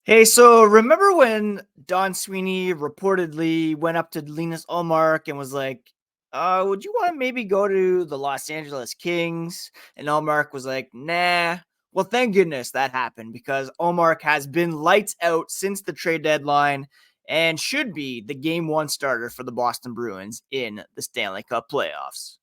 Hey, so remember when Don Sweeney reportedly went up to Linus Ullmark and was like, would you want to maybe go to the Los Angeles Kings? And Ullmark was like, nah. Well, thank goodness that happened because Ullmark has been lights out since the trade deadline and should be the game one starter for the Boston Bruins in the Stanley Cup playoffs.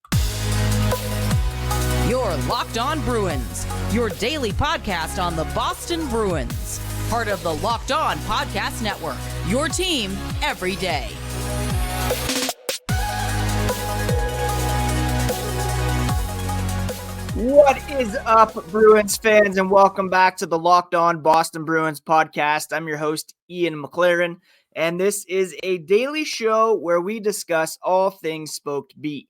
You're Locked On Bruins, your daily podcast on the Boston Bruins. Part of the Locked On Podcast Network, your team every day. What is up, Bruins fans, and welcome back to the Locked On Boston Bruins podcast. I'm your host, Ian McLaren, and this is a daily show where we discuss all things Spoked Beat.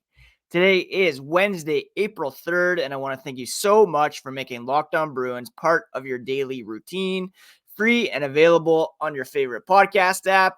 Today is Wednesday, April 3rd, and I want to thank you so much for making Locked On Bruins part of your daily routine, free and available on your favorite podcast app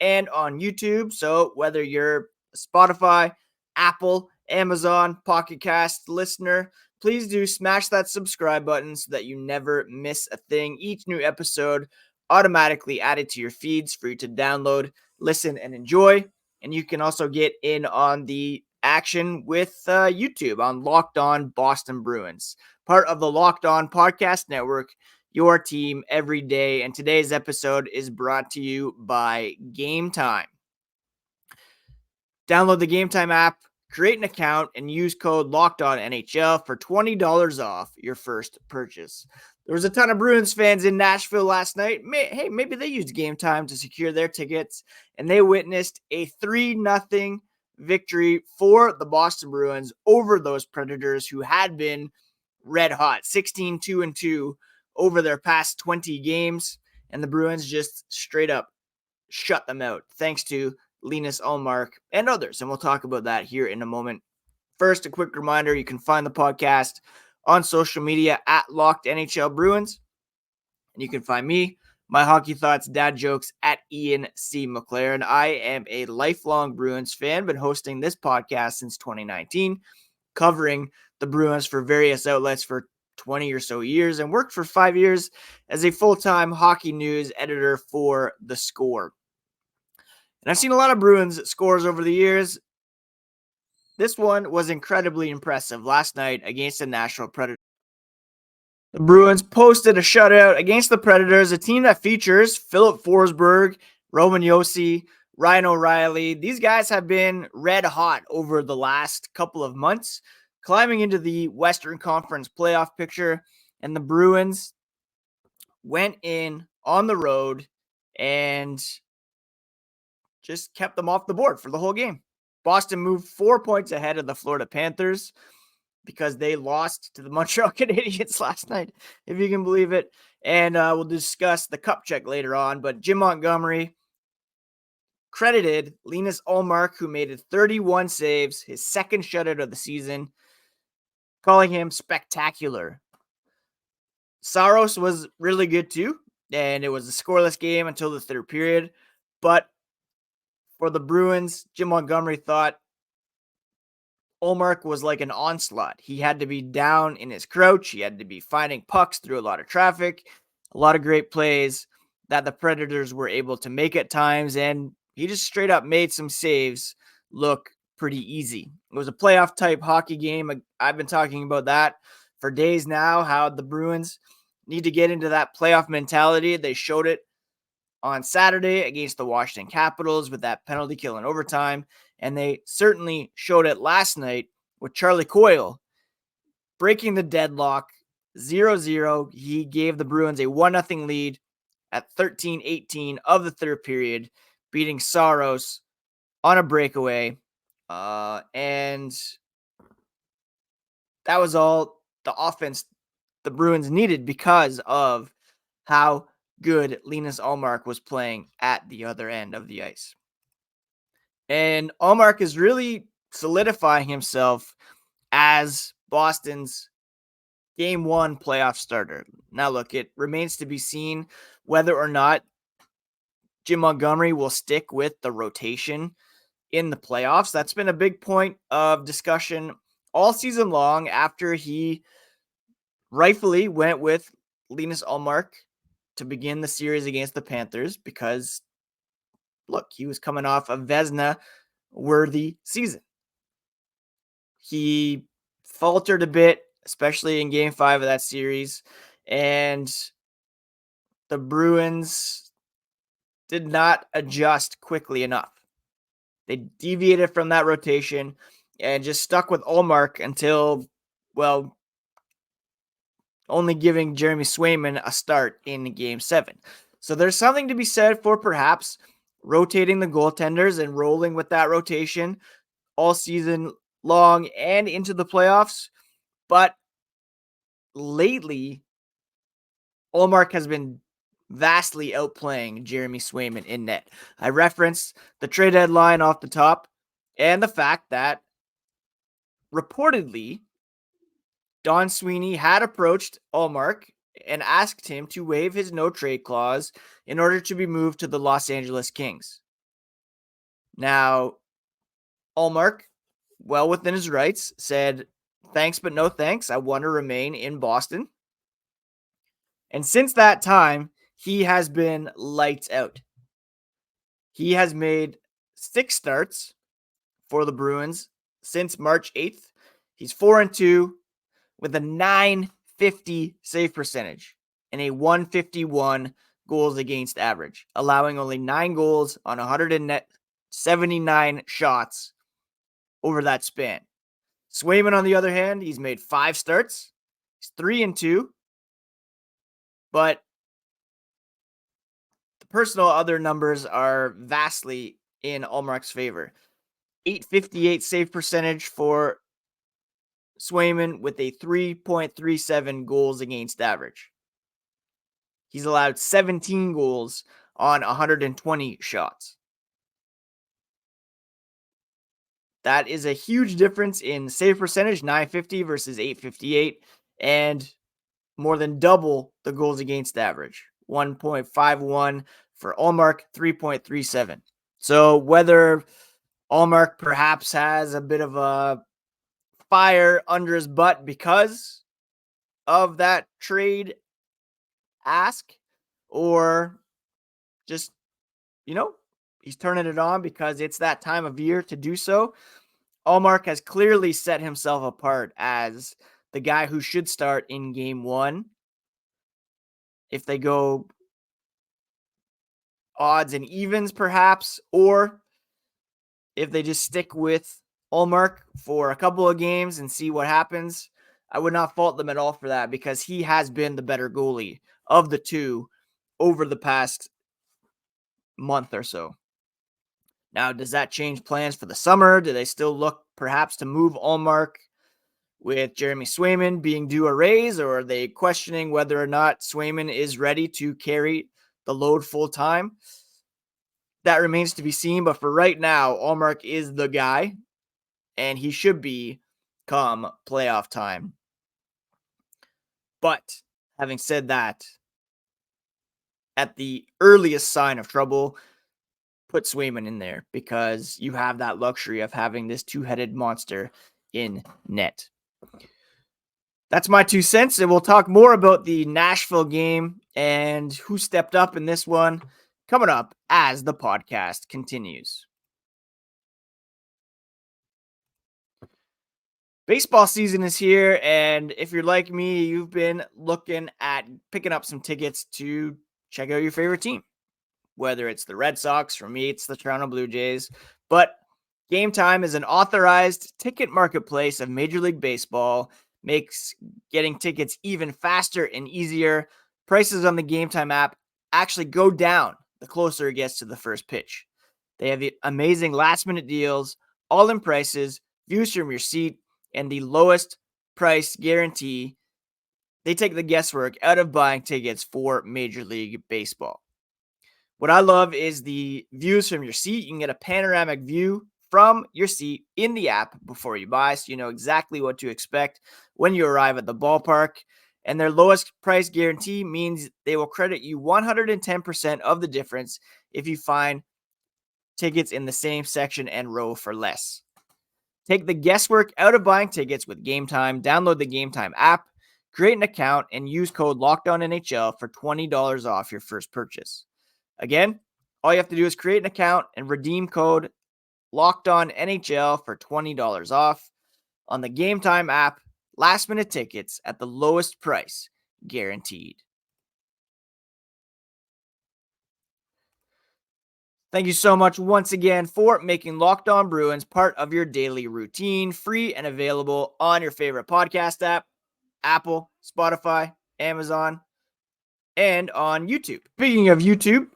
and on YouTube. So whether you're a Spotify, Apple, Amazon, Pocket Cast listener, please do smash that subscribe button so that you never miss a thing. Each new episode automatically added to your feeds for you to download, listen, and enjoy. And you can also get in on the action with YouTube on Locked On Boston Bruins, part of the Locked On Podcast Network, your team every day. And today's episode is brought to you by Game Time. Download the Game Time app, create an account, and use code LOCKEDONNHL for $20 off your first purchase. There was a ton of Bruins fans in Nashville last night. Hey, maybe they used Game Time to secure their tickets, and they witnessed a 3-0 victory for the Boston Bruins over those Predators who had been red hot, 16-2-2 over their past 20 games, and the Bruins just straight up shut them out thanks to Linus Ullmark and others, and we'll talk about that here in a moment. First, a quick reminder, you can find the podcast on social media at Locked NHL Bruins, and you can find me, my hockey thoughts, dad jokes at Ian C. McLaren. I am a lifelong Bruins fan, been hosting this podcast since 2019, covering the Bruins for various outlets for 20 or so years, and worked for 5 years as a full-time hockey news editor for The Score. And I've seen a lot of Bruins scores over the years. This one was incredibly impressive last night against the Nashville Predators. The Bruins posted a shutout against the Predators, a team that features Filip Forsberg, Roman Josi, Ryan O'Reilly. These guys have been red hot over the last couple of months, climbing into the Western Conference playoff picture, and the Bruins went in on the road and just kept them off the board for the whole game. Boston moved 4 points ahead of the Florida Panthers because they lost to the Montreal Canadiens last night, if you can believe it. And we'll discuss the cup check later on. But Jim Montgomery credited Linus Ullmark, who made it 31 saves, his second shutout of the season, calling him spectacular. Saros was really good too, and it was a scoreless game until the third period. But for the Bruins, Jim Montgomery thought Ullmark was like an onslaught. He had to be down in his crouch. He had to be finding pucks through a lot of traffic, a lot of great plays that the Predators were able to make at times, and he just straight up made some saves look pretty easy. It was a playoff type hockey game. I've been talking about that for days now, how the Bruins need to get into that playoff mentality. They showed it on Saturday against the Washington Capitals with that penalty kill in overtime, and they certainly showed it last night with Charlie Coyle breaking the deadlock 0-0. He gave the Bruins a 1-0 lead at 13-18 of the third period, beating Saros on a breakaway, and that was all the offense the Bruins needed because of how good Linus Ullmark was playing at the other end of the ice. And Ullmark is really solidifying himself as Boston's game one playoff starter. Now, look, it remains to be seen whether or not Jim Montgomery will stick with the rotation in the playoffs. That's been a big point of discussion all season long after he rightfully went with Linus Ullmark to begin the series against the Panthers because, look, he was coming off a Vezina-worthy season. He faltered a bit, especially in Game 5 of that series, and the Bruins did not adjust quickly enough. They deviated from that rotation and just stuck with Ullmark until, well, only giving Jeremy Swayman a start in Game 7. So there's something to be said for perhaps rotating the goaltenders and rolling with that rotation all season long and into the playoffs. But lately, Ullmark has been vastly outplaying Jeremy Swayman in net. I referenced the trade deadline off the top and the fact that reportedly Don Sweeney had approached Ullmark and asked him to waive his no-trade clause in order to be moved to the Los Angeles Kings. Now, Ullmark, well within his rights, said, "Thanks, but no thanks. I want to remain in Boston." And since that time, he has been lights out. He has made 6 starts for the Bruins since March 8th. He's 4-2 with a .950 save percentage and a .151 goals against average, allowing only 9 goals on 179 shots over that span. Swayman, on the other hand, he's made 5 starts. He's 3-2, but the personal other numbers are vastly in Ullmark's favor. .858 save percentage for Swayman with a 3.37 goals against average. He's allowed 17 goals on 120 shots. That is a huge difference in save percentage, .950 versus .858, and more than double the goals against average, 1.51 for Ullmark, 3.37. So whether Ullmark perhaps has a bit of a fire under his butt because of that trade ask, or just, he's turning it on because it's that time of year to do so, Ullmark has clearly set himself apart as the guy who should start in Game 1. If they go odds and evens, perhaps, or if they just stick with Ullmark for a couple of games and see what happens, I would not fault them at all for that because he has been the better goalie of the two over the past month or so. Now, does that change plans for the summer? Do they still look perhaps to move Ullmark with Jeremy Swayman being due a raise, or are they questioning whether or not Swayman is ready to carry the load full time? That remains to be seen, but for right now, Ullmark is the guy, and he should be come playoff time. But having said that, at the earliest sign of trouble, put Swayman in there because you have that luxury of having this two-headed monster in net. That's my 2 cents, and we'll talk more about the Nashville game and who stepped up in this one coming up as the podcast continues. Baseball season is here, and if you're like me, you've been looking at picking up some tickets to check out your favorite team. Whether it's the Red Sox, for me, it's the Toronto Blue Jays. But Game Time is an authorized ticket marketplace of Major League Baseball, makes getting tickets even faster and easier. Prices on the Game Time app actually go down the closer it gets to the first pitch. They have the amazing last-minute deals, all-in prices, views from your seat, and the lowest price guarantee. They take the guesswork out of buying tickets for Major League Baseball. What I love is the views from your seat. You can get a panoramic view from your seat in the app before you buy, so you know exactly what to expect when you arrive at the ballpark. And their lowest price guarantee means they will credit you 110% of the difference if you find tickets in the same section and row for less. Take the guesswork out of buying tickets with Game Time. Download the Game Time app, Create an account and use code LOCKEDONNHL for $20 off your first purchase. Again, all you have to do is create an account and redeem code LOCKEDONNHL for $20 off on the Game Time app. Last minute tickets at the lowest price, guaranteed. Thank you so much once again for making Locked On Bruins part of your daily routine, free and available on your favorite podcast app, Apple, Spotify, Amazon, and on YouTube. Speaking of YouTube,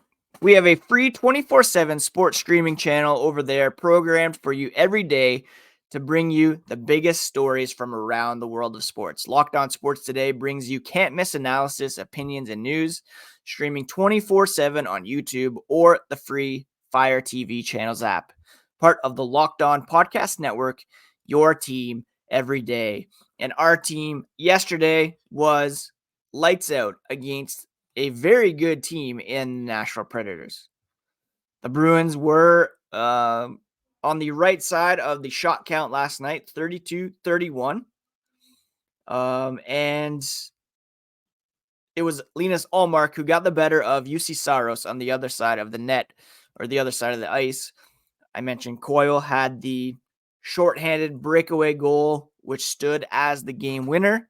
we have a free 24/7 sports streaming channel over there programmed for you every day to bring you the biggest stories from around the world of sports. Locked On Sports Today brings you can't-miss analysis, opinions, and news, streaming 24/7 on YouTube or the free Fire TV channels app. Part of the Locked On Podcast Network, your team every day. And our team yesterday was lights out against a very good team in Nashville Predators. The Bruins were on the right side of the shot count last night, 32-31. And it was Linus Ullmark who got the better of Juuse Saros on the other side of the net, or the other side of the ice. I mentioned Coyle had the shorthanded breakaway goal, which stood as the game winner.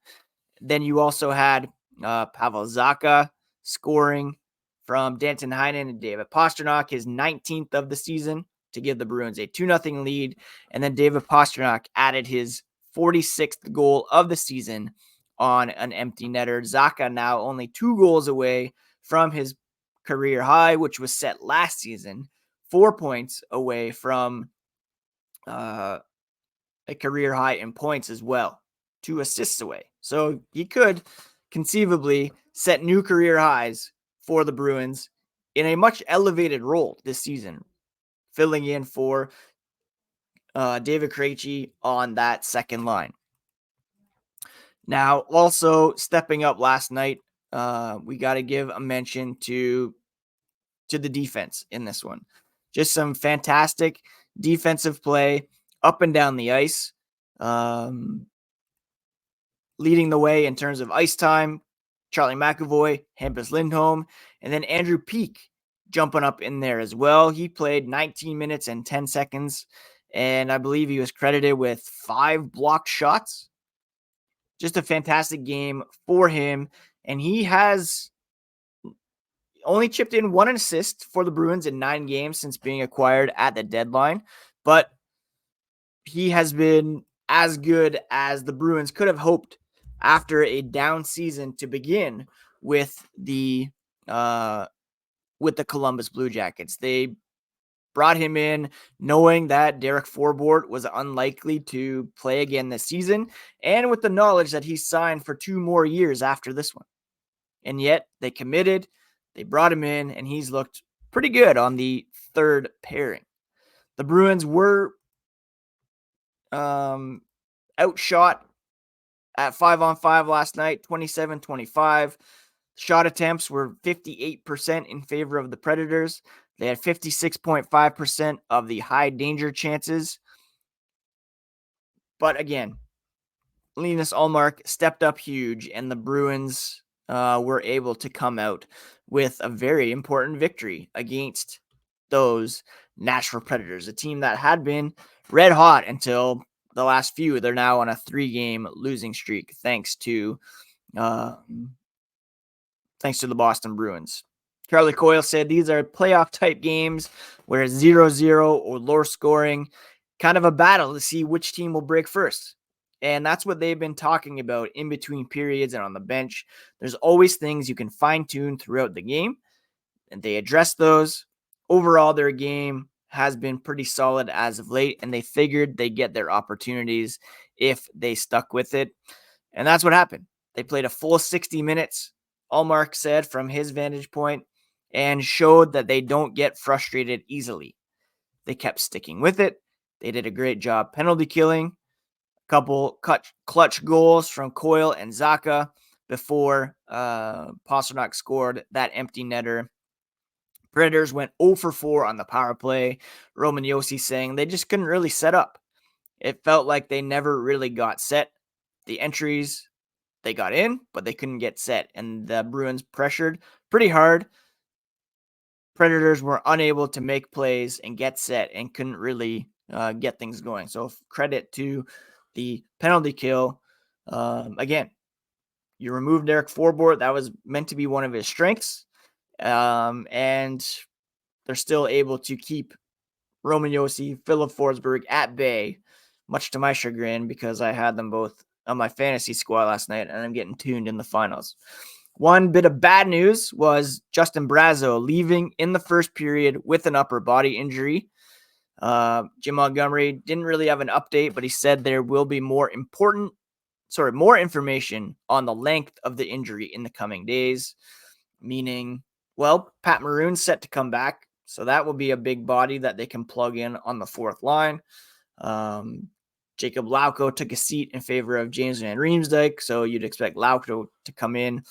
Then you also had Pavel Zacha scoring from Danton Heinen and David Pastrnak, his 19th of the season, to give the Bruins a 2-0 lead. And then David Pastrnak added his 46th goal of the season on an empty netter. Zacha now only 2 goals away from his career high, which was set last season, 4 points away from a career high in points as well, 2 assists away. So he could conceivably set new career highs for the Bruins in a much elevated role this season, filling in for David Krejci on that second line. Now, also stepping up last night, we got to give a mention to the defense in this one. Just some fantastic defensive play up and down the ice. Leading the way in terms of ice time, Charlie McAvoy, Hampus Lindholm, and then Andrew Peeke jumping up in there as well. He played 19 minutes and 10 seconds, and I believe he was credited with 5 blocked shots. Just a fantastic game for him, and he has only chipped in 1 assist for the Bruins in 9 games since being acquired at the deadline, but he has been as good as the Bruins could have hoped after a down season to begin with the Columbus Blue Jackets. They brought him in knowing that Derek Forbort was unlikely to play again this season, and with the knowledge that he signed for 2 more years after this one. And yet they committed, they brought him in, and he's looked pretty good on the third pairing. The Bruins were outshot at 5-on-5 last night, 27-25. Shot attempts were 58% in favor of the Predators. They had 56.5% of the high danger chances. But again, Linus Ullmark stepped up huge, and the Bruins were able to come out with a very important victory against those Nashville Predators, a team that had been red hot until the last few. They're now on a 3-game losing streak thanks to the Boston Bruins. Charlie Coyle said these are playoff type games where it's 0-0 or lower scoring, kind of a battle to see which team will break first. And that's what they've been talking about in between periods and on the bench. There's always things you can fine tune throughout the game, and they address those. Overall, their game has been pretty solid as of late, and they figured they'd get their opportunities if they stuck with it. And that's what happened. They played a full 60 minutes, Ullmark said from his vantage point, and showed that they don't get frustrated easily. They kept sticking with it. They did a great job penalty killing. A couple clutch goals from Coyle and Zacha before Pastrnak scored that empty netter. Predators went 0 for 4 on the power play. Roman Josi saying they just couldn't really set up. It felt like they never really got set. The entries they got in, but they couldn't get set. And the Bruins pressured pretty hard. Predators were unable to make plays and get set and couldn't really get things going. So credit to the penalty kill. Again, you removed Derek Forbort. That was meant to be one of his strengths. And they're still able to keep Roman Josi, Filip Forsberg at bay, much to my chagrin, because I had them both on my fantasy squad last night, and I'm getting tuned in the finals. One bit of bad news was Justin Brazeau leaving in the first period with an upper body injury. Jim Montgomery didn't really have an update, but he said there will be more information on the length of the injury in the coming days, meaning, well, Pat Maroon's set to come back, so that will be a big body that they can plug in on the fourth line. Jacob Lauko took a seat in favor of James Van Riemsdyk, so you'd expect Lauko to come in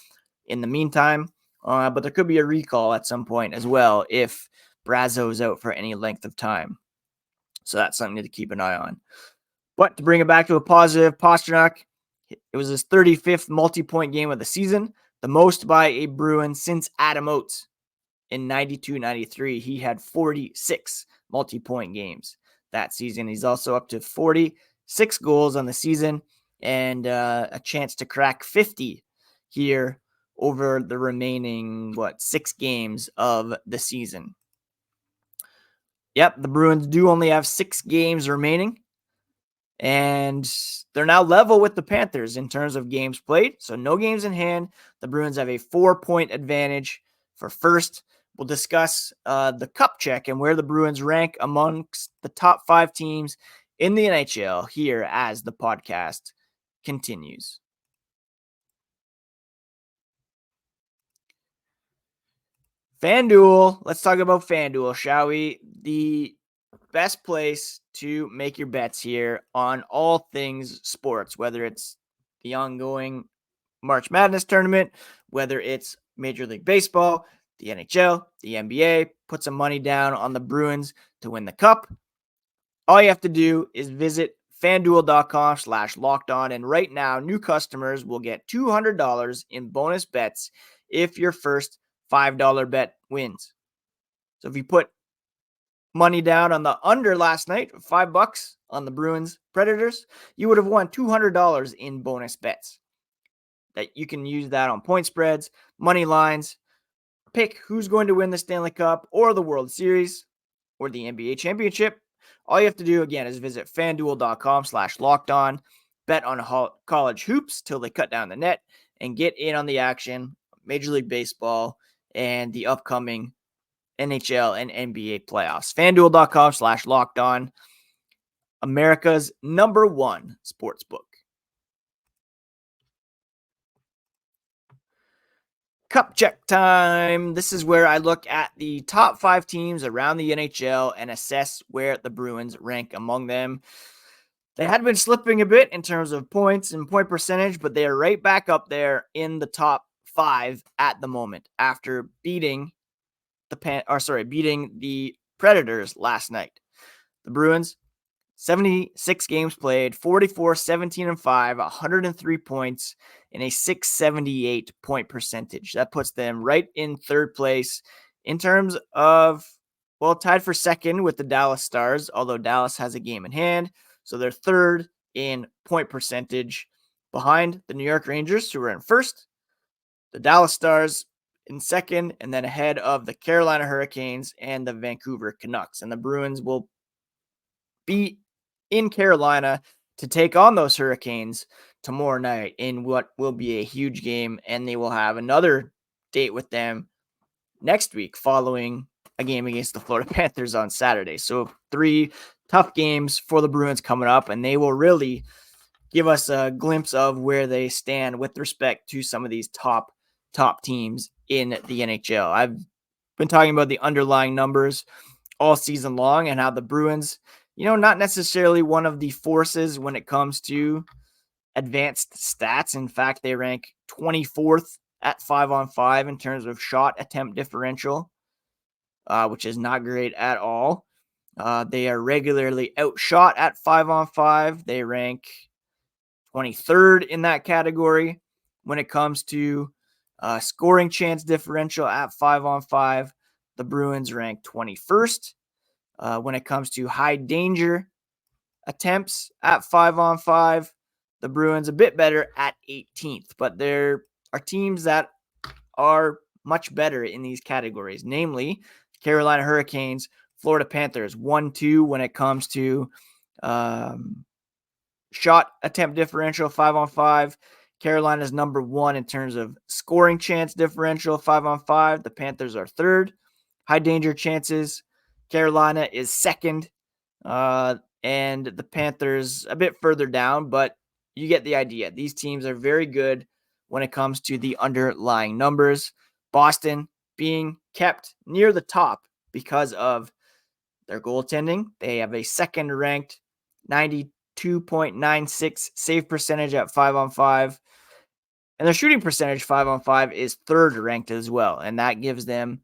the meantime. But there could be a recall at some point as well if Brazeau is out for any length of time. So that's something to keep an eye on. But to bring it back to a positive, Pastrnak, it was his 35th multi-point game of the season, the most by a Bruin since Adam Oates. In 92-93, he had 46 multi-point games that season. He's also up to 46 goals on the season and a chance to crack 50 here over the remaining, 6 games of the season. Yep, the Bruins do only have 6 games remaining, and they're now level with the Panthers in terms of games played. So no games in hand. The Bruins have a 4-point advantage for first. We'll discuss the cup check and where the Bruins rank amongst the top 5 teams in the NHL here as the podcast continues. FanDuel. Let's talk about FanDuel, shall we? The best place to make your bets here on all things sports, whether it's the ongoing March Madness tournament, whether it's Major League Baseball, the NHL, the NBA. Put some money down on the Bruins to win the cup. All you have to do is visit FanDuel.com/lockedon. And right now, new customers will get $200 in bonus bets if your first $5 bet wins. So if you put money down on the under last night, $5 on the Bruins Predators, you would have won $200 in bonus bets. That you can use that on point spreads, money lines, pick who's going to win the Stanley Cup or the World Series or the NBA championship. All you have to do, again, is visit FanDuel.com/lockedon, bet on college hoops till they cut down the net, and get in on the action, Major League Baseball, and the upcoming NHL and NBA playoffs. FanDuel.com/lockedon, America's #1 sportsbook. Cup check time. This is where I look at the top 5 teams around the NHL and assess where the Bruins rank among them. They had been slipping a bit in terms of points and point percentage, but they are right back up there in the top 5 at the moment after beating the Predators last night. The Bruins, 76 games played, 44, 17, and 5, 103 points, and a 678 point percentage. That puts them right in third place in terms of, tied for second with the Dallas Stars, although Dallas has a game in hand. So they're third in point percentage behind the New York Rangers, who are in first, the Dallas Stars in second, and then ahead of the Carolina Hurricanes and the Vancouver Canucks. And the Bruins will be in Carolina to take on those Hurricanes tomorrow night in what will be a huge game, and they will have another date with them next week following a game against the Florida Panthers on Saturday. So 3 tough games for the Bruins coming up, and they will really give us a glimpse of where they stand with respect to some of these top teams in the NHL. I've been talking about the underlying numbers all season long and how the Bruins, not necessarily one of the forces when it comes to advanced stats. In fact, they rank 24th at 5-on-5 in terms of shot attempt differential, which is not great at all. They are regularly outshot at 5-on-5. They rank 23rd in that category. when it comes to scoring chance differential at 5-on-5, the Bruins rank 21st. When it comes to high danger attempts at 5-on-5, the Bruins a bit better at 18th. But there are teams that are much better in these categories, namely Carolina Hurricanes, Florida Panthers, 1-2 when it comes to shot attempt differential 5-on-5. Carolina's number 1 in terms of scoring chance differential 5-on-5. The Panthers are third. High danger chances, Carolina is second. And the Panthers a bit further down, but you get the idea. These teams are very good when it comes to the underlying numbers. Boston being kept near the top because of their goaltending. They have a second ranked 92.96 save percentage at 5-on-5. And their shooting percentage 5-on-5 is third ranked as well. And that gives them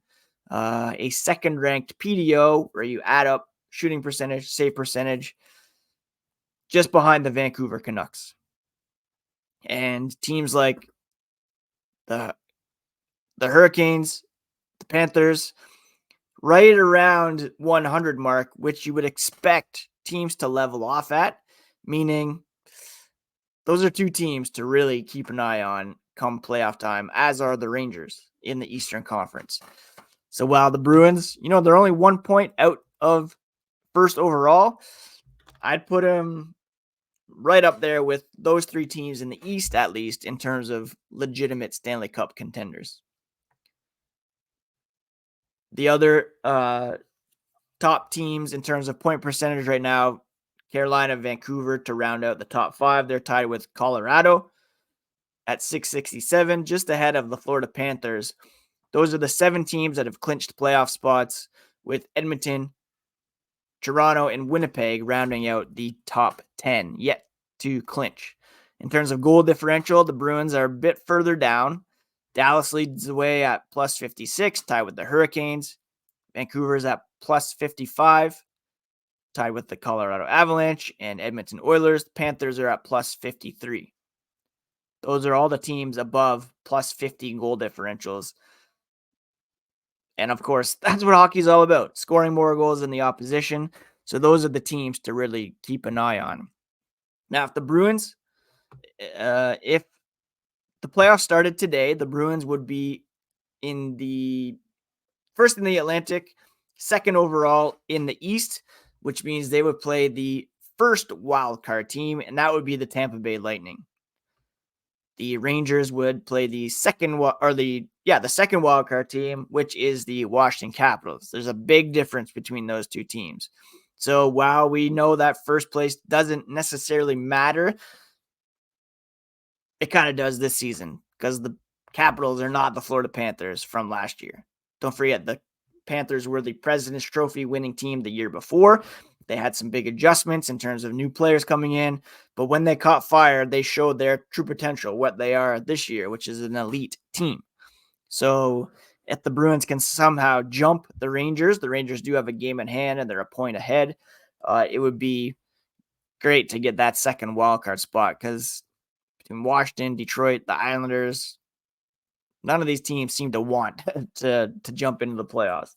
a second ranked PDO where you add up shooting percentage, save percentage, just behind the Vancouver Canucks. And teams like the Hurricanes, the Panthers, right around 100 mark, which you would expect teams to level off at, meaning those are two teams to really keep an eye on come playoff time, as are the Rangers in the Eastern Conference. So while the Bruins, they're only 1 point out of first overall, I'd put them right up there with those three teams in the East, at least in terms of legitimate Stanley Cup contenders. The other top teams in terms of point percentage right now, Carolina, Vancouver to round out the top 5. They're tied with Colorado at 667, just ahead of the Florida Panthers. Those are the 7 teams that have clinched playoff spots, with Edmonton, Toronto, and Winnipeg rounding out the top 10 yet to clinch. In terms of goal differential, the Bruins are a bit further down. Dallas leads the way at plus 56, tied with the Hurricanes. Vancouver's at plus 55, tied with the Colorado Avalanche and Edmonton Oilers. Panthers are at plus 53. Those are all the teams above plus 50 goal differentials. And of course, that's what hockey's all about, scoring more goals than the opposition. So those are the teams to really keep an eye on. Now, if the Bruins, if the playoffs started today, the Bruins would be first in the Atlantic, second overall in the East, which means they would play the first wildcard team, and that would be the Tampa Bay Lightning. The Rangers would play the second wildcard team, which is the Washington Capitals. There's a big difference between those two teams. So while we know that first place doesn't necessarily matter, it kind of does this season because the Capitals are not the Florida Panthers from last year. Don't forget, the Panthers were the President's Trophy winning team the year before. They had some big adjustments in terms of new players coming in, but when they caught fire, they showed their true potential, what they are this year, which is an elite team. So if the Bruins can somehow jump the Rangers do have a game in hand and they're a point ahead. It would be great to get that second wildcard spot because between Washington, Detroit, the Islanders, none of these teams seem to want to jump into the playoffs.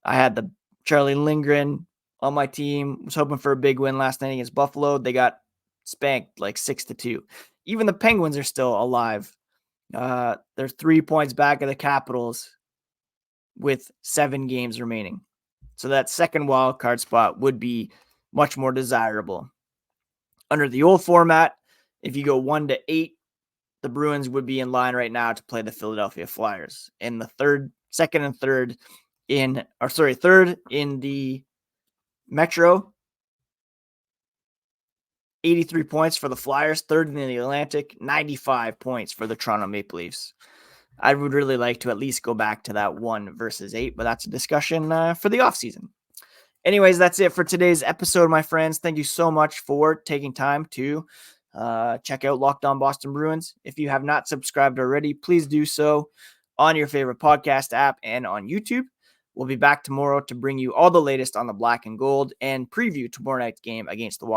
I had the Charlie Lindgren on my team, was hoping for a big win last night against Buffalo. They got spanked like 6-2. Even the Penguins are still alive. They're 3 points back of the Capitals with 7 games remaining. So that second wild card spot would be much more desirable. Under the old format, if you go 1-8, the Bruins would be in line right now to play the Philadelphia Flyers. And the third in the Metro, 83 points for the Flyers, third in the Atlantic, 95 points for the Toronto Maple Leafs. I would really like to at least go back to that 1 versus 8, but that's a discussion for the offseason. Anyways, that's it for today's episode, my friends. Thank you so much for taking time to check out Locked On Boston Bruins. If you have not subscribed already, please do so on your favorite podcast app and on YouTube. We'll be back tomorrow to bring you all the latest on the black and gold and preview tomorrow night's game against the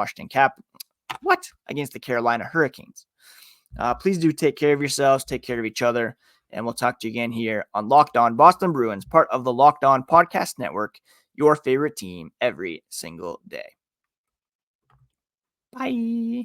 Carolina Hurricanes. Please do take care of yourselves, take care of each other, and we'll talk to you again here on Locked On Boston Bruins, part of the Locked On Podcast Network, your favorite team every single day. Bye.